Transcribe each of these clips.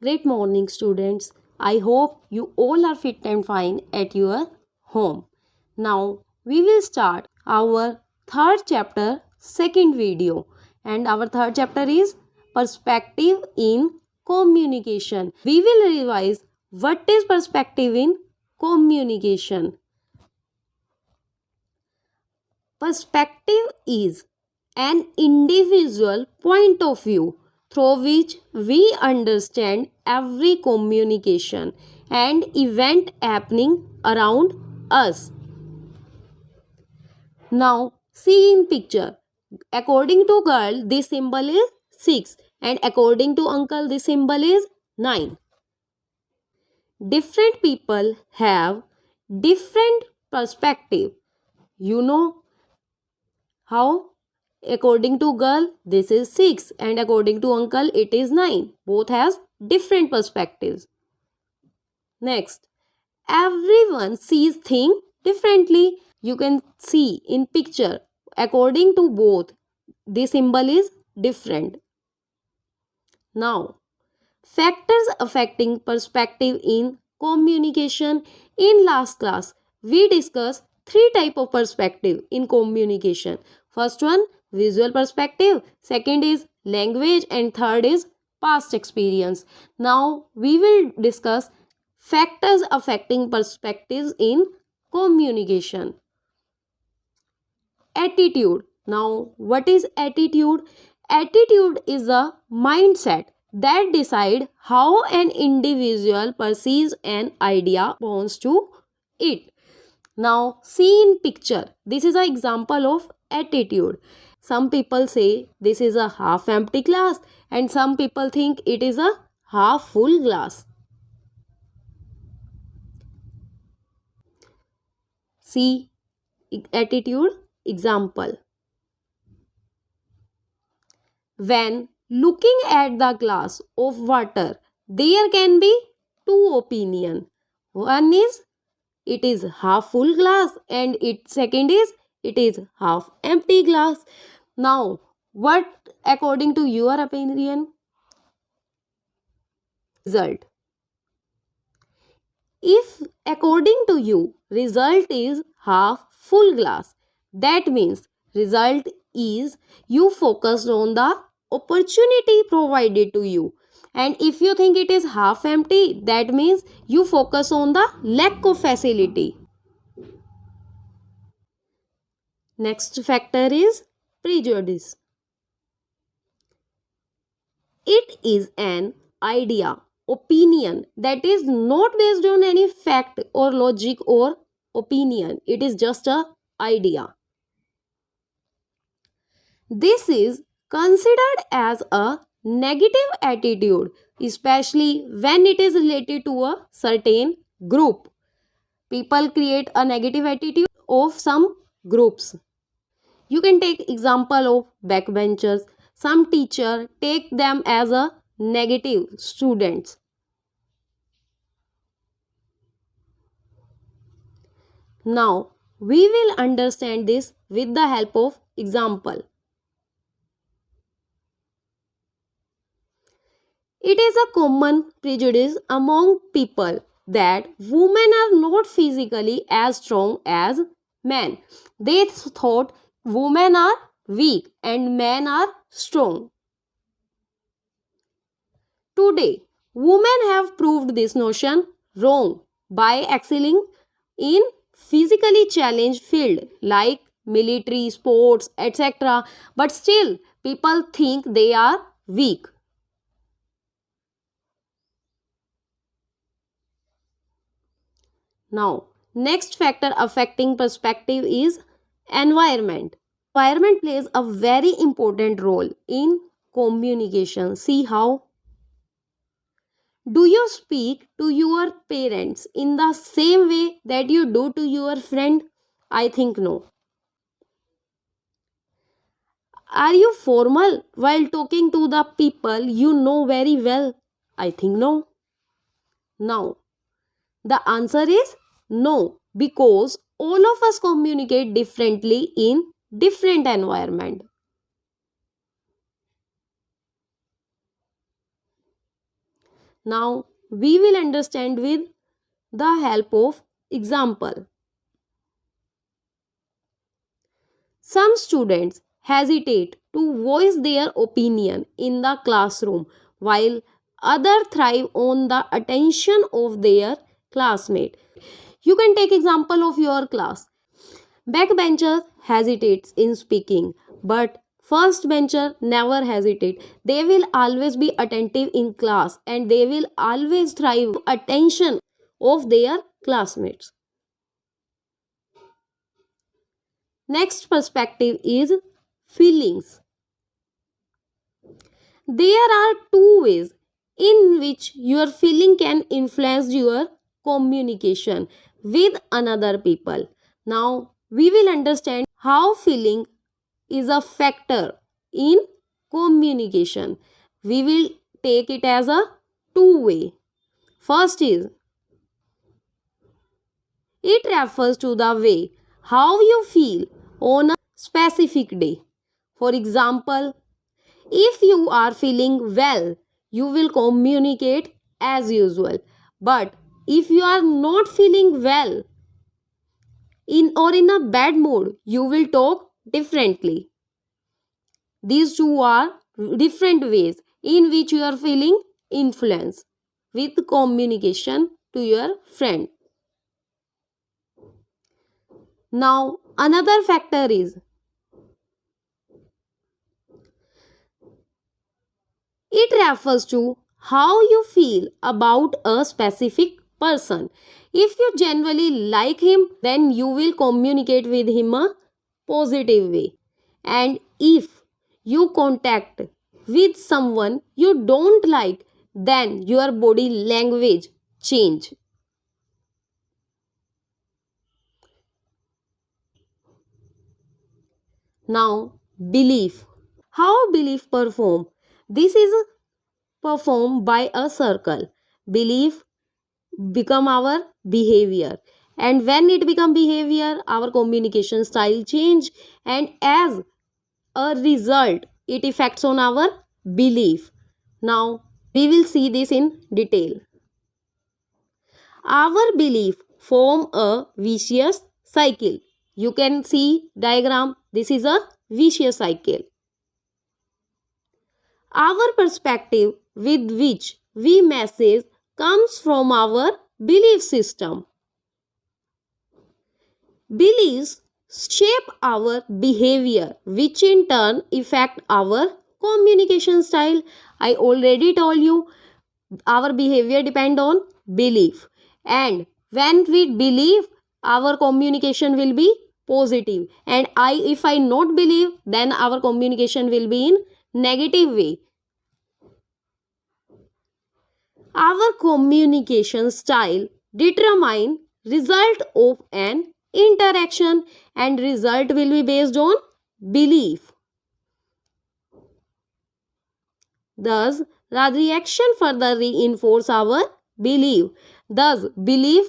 Great morning, students. I hope you all are fit and fine at your home. Now, we will start our third chapter, second video. And our third chapter is Perspective in Communication. We will revise what is perspective in communication. Perspective is an individual point of view through which we understand every communication and event happening around us. Now, see in picture. According to girl, this symbol is 6 and according to uncle, this symbol is 9. Different people have different perspective. You know how? According to girl, this is 6 and according to uncle, it is 9. Both has different perspectives. Next, everyone sees thing differently. You can see in picture. According to both, the symbol is different. Now, factors affecting perspective in communication. In last class, we discussed three type of perspective in communication. First one, visual perspective. Second is language and third is past experience. Now, we will discuss factors affecting perspectives in communication. Attitude. Now, what is attitude? Attitude is a mindset that decide how an individual perceives an idea, responds to it. Now, see in picture. This is an example of attitude. Some people say this is a half empty glass and some people think it is a half full glass. See attitude example. When looking at the glass of water, there can be two opinions. One is it is half full glass and second is it is half empty glass. Now, what according to your opinion? Result. If according to you result is half full glass, that means result is you focused on the opportunity provided to you. And if you think it is half empty, that means you focus on the lack of facility. Next factor is prejudice. It is an idea, opinion that is not based on any fact or logic or opinion. It is just a idea. This is considered as a negative attitude, especially when it is related to a certain group. People create a negative attitude of some groups. You can take example of backbenchers. Some teacher take them as a negative students. Now, we will understand this with the help of example. It is a common prejudice among people that women are not physically as strong as men. They thought women are weak and men are strong. Today, women have proved this notion wrong by excelling in physically challenged field like military, sports, etc. But still, people think they are weak. Now, next factor affecting perspective is environment. Environment plays a very important role in communication. See how? Do you speak to your parents in the same way that you do to your friend? I think no. Are you formal while talking to the people you know very well? I think no. Now, the answer is no, because all of us communicate differently in different environment. Now we will understand with the help of example. Some students hesitate to voice their opinion in the classroom while others thrive on the attention of their classmate. You can take example of your class. Backbencher hesitates in speaking, but first bencher never hesitate. They will always be attentive in class and they will always thrive attention of their classmates. Next perspective is feelings. There are two ways in which your feeling can influence your communication with another people. Now we will understand how feeling is a factor in communication. We will take it as a two-way. First is it refers to the way how you feel on a specific day. For example, if you are feeling well, you will communicate as usual. But if you are not feeling well in a bad mood, you will talk differently. These two are different ways in which you are feeling influence with communication to your friend. Now, another factor is it refers to how you feel about a specific person. If you genuinely like him, then you will communicate with him a positive way. And if you contact with someone you don't like, then your body language change. Now, belief. How belief perform? This is performed by a circle. Belief become our behavior, and when it become behavior, our communication style change, and as a result, it affects on our belief. Now we will see this in detail. Our belief form a vicious cycle. You can see diagram. This is a vicious cycle. Our perspective with which we message comes from our belief system. Beliefs shape our behavior, which in turn affect our communication style. I already told you our behavior depend on belief, and when we believe, our communication will be positive. And if I not believe, then our communication will be in negative way. Our communication style determine result of an interaction, and result will be based on belief. Thus, the reaction further reinforce our belief. Thus, belief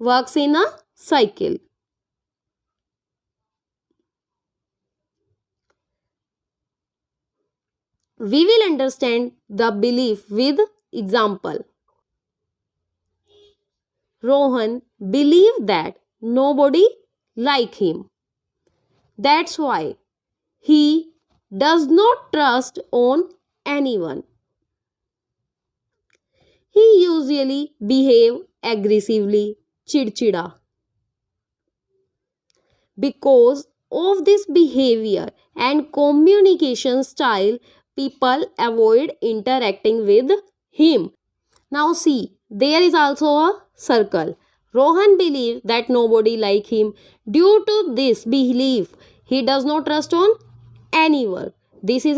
works in a cycle. We will understand the belief with example. Rohan believed that nobody like him. That's why he does not trust on anyone. He usually behave aggressively, chidchida. Because of this behavior and communication style, people avoid interacting with him. Now see, there is also a circle. Rohan believes that nobody like him. Due to this belief, he does not trust on anyone. This is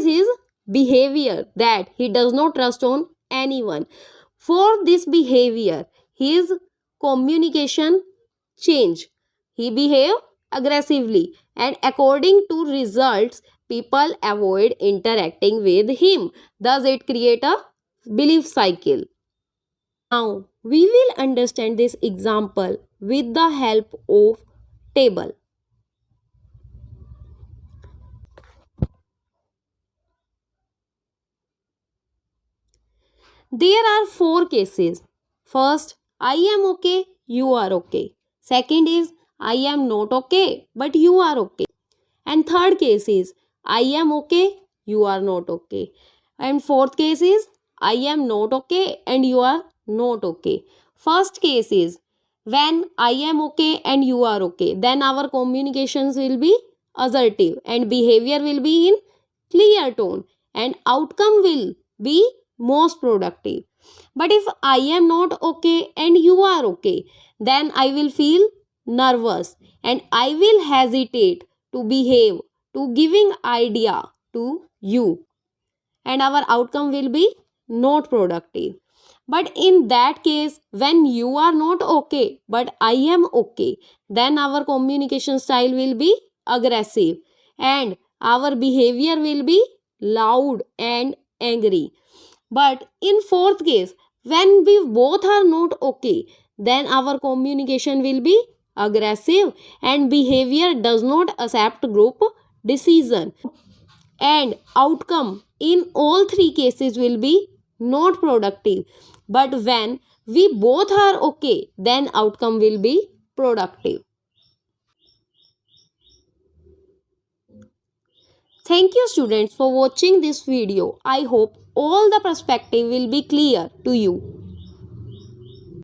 his behavior, that he does not trust on anyone. For this behavior, his communication change. He behave aggressively, and according to results, people avoid interacting with him. Thus, it create a belief cycle. Now, we will understand this example with the help of table. There are 4 cases. First, I am okay, you are okay. Second is, I am not okay, but you are okay. And third case is, I am okay, you are not okay. And fourth case is, I am not okay and you are not okay. First case is, when I am okay and you are okay, then our communications will be assertive and behavior will be in clear tone and outcome will be most productive. But if I am not okay and you are okay, then I will feel nervous and I will hesitate to behave, to giving idea to you, and our outcome will be not productive. But in that case, when you are not okay but I am okay, then our communication style will be aggressive and our behavior will be loud and angry. But in fourth case, when we both are not okay, then our communication will be aggressive and behavior does not accept group decision, and outcome in all three cases will be not productive. But when we both are okay, then outcome will be productive. Thank you students for watching this video. I hope all the perspective will be clear to you.